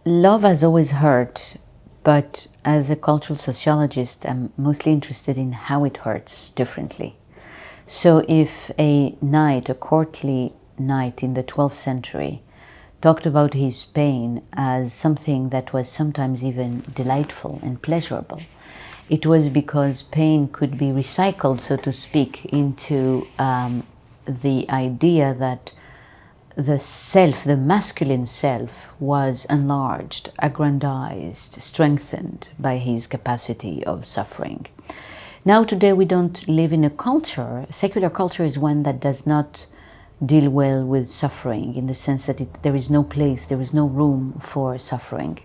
Love has always hurt, but as a cultural sociologist, I'm mostly interested in how it hurts differently. So if a knight, a courtly knight in the 12th century, talked about his pain as something that was sometimes even delightful and pleasurable, it was because pain could be recycled, so to speak, into the idea that the self, the masculine self, was enlarged, aggrandized, strengthened by his capacity of suffering. Now today we don't live in a culture, secular culture is one that does not deal well with suffering, in the sense that there is no place, there is no room for suffering.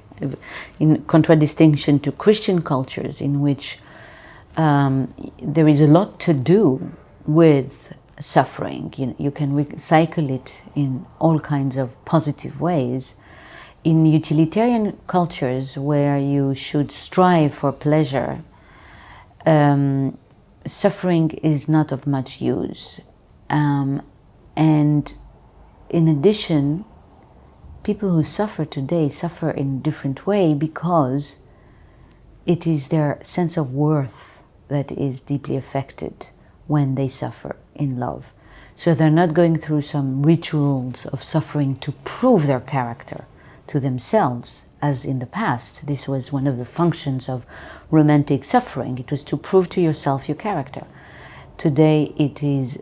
In contradistinction to Christian cultures, in which there is a lot to do with suffering. You can recycle it in all kinds of positive ways. In utilitarian cultures, where you should strive for pleasure, suffering is not of much use. And in addition, people who suffer today suffer in a different way because it is their sense of worth that is deeply affected when they suffer in love. So they're not going through some rituals of suffering to prove their character to themselves, as in the past. This was one of the functions of romantic suffering. It was to prove to yourself your character. Today it is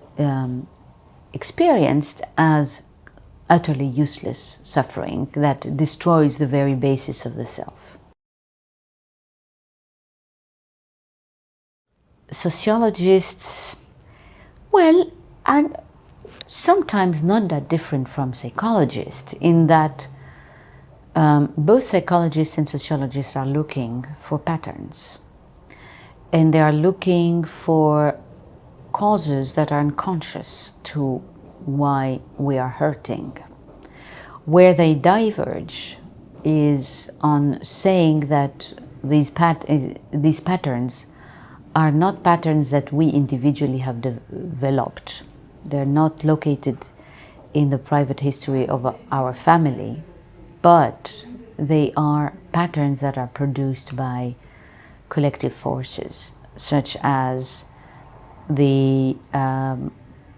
experienced as utterly useless suffering that destroys the very basis of the self. Sociologists, well, are sometimes not that different from psychologists, in that both psychologists and sociologists are looking for patterns. And they are looking for causes that are unconscious to why we are hurting. Where they diverge is on saying that these patterns are not patterns that we individually have developed. They're not located in the private history of our family, but they are patterns that are produced by collective forces, such as the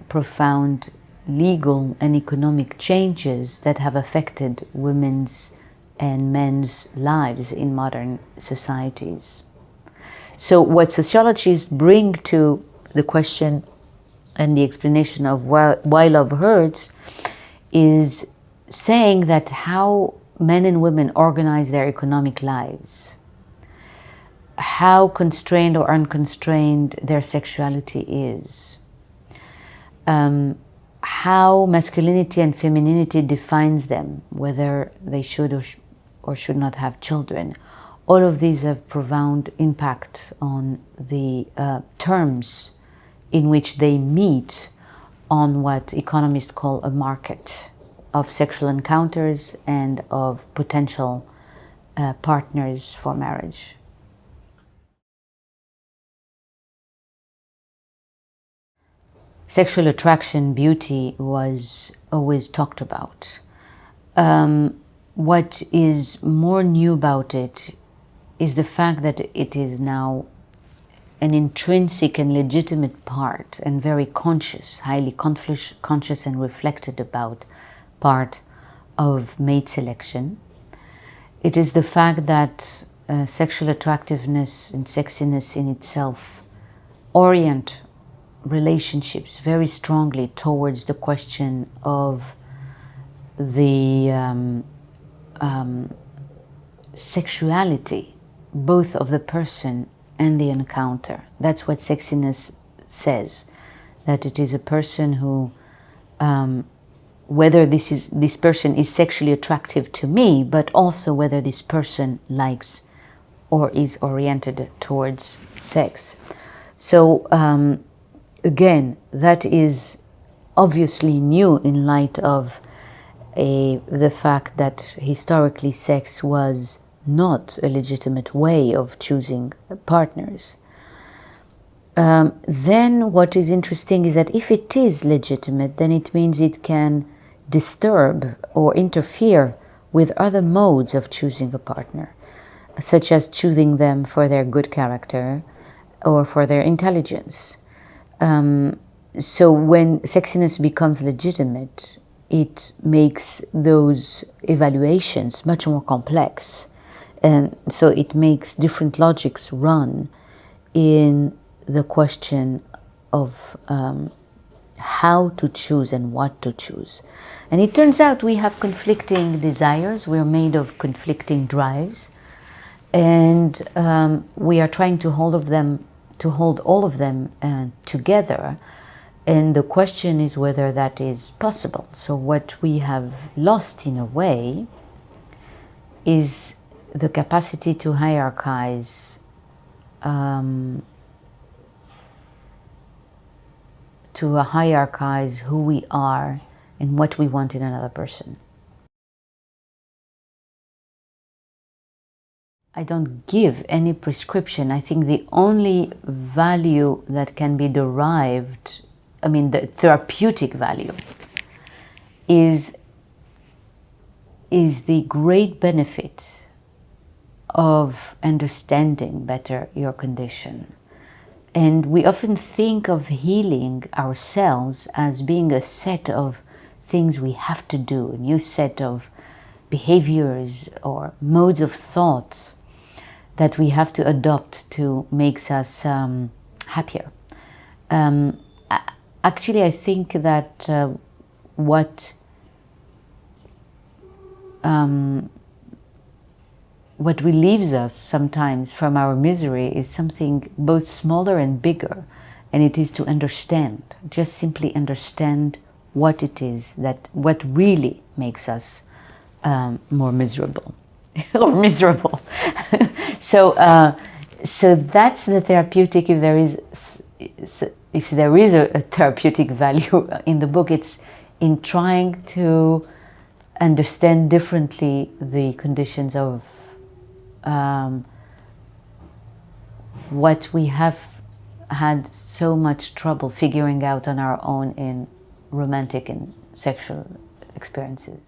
profound legal and economic changes that have affected women's and men's lives in modern societies. So what sociologists bring to the question and the explanation of why love hurts is saying that how men and women organize their economic lives, how constrained or unconstrained their sexuality is, how masculinity and femininity defines them, whether they should or should not have children. All of these have profound impact on the terms in which they meet on what economists call a market of sexual encounters and of potential partners for marriage. Sexual attraction, beauty was always talked about. What is more new about it is the fact that it is now an intrinsic and legitimate part, and very conscious, highly conscious and reflected about part of mate selection. It is the fact that sexual attractiveness and sexiness in itself orient relationships very strongly towards the question of the sexuality, both of the person and the encounter. That's what sexiness says, that it is a person who, whether this person is sexually attractive to me, but also whether this person likes or is oriented towards sex. So again, that is obviously new in light of the fact that historically sex was not a legitimate way of choosing partners. Then what is interesting is that if it is legitimate, then it means it can disturb or interfere with other modes of choosing a partner, such as choosing them for their good character or for their intelligence. So when sexiness becomes legitimate, it makes those evaluations much more complex. And so it makes different logics run in the question of how to choose and what to choose. And it turns out we have conflicting desires. We're made of conflicting drives. And we are trying to hold all of them together. And the question is whether that is possible. So what we have lost in a way is the capacity to hierarchize who we are and what we want in another person. I don't give any prescription. I think the only value that can be derived, I mean the therapeutic value, is the great benefit of understanding better your condition. And we often think of healing ourselves as being a set of things we have to do, a new set of behaviors or modes of thought that we have to adopt to make us happier. Actually, I think that what relieves us sometimes from our misery is something both smaller and bigger, and it is to understand, just simply understand what it is, what really makes us more miserable or miserable. So that's the therapeutic. If there is a therapeutic value in the book, it's in trying to understand differently the conditions of what we have had so much trouble figuring out on our own in romantic and sexual experiences.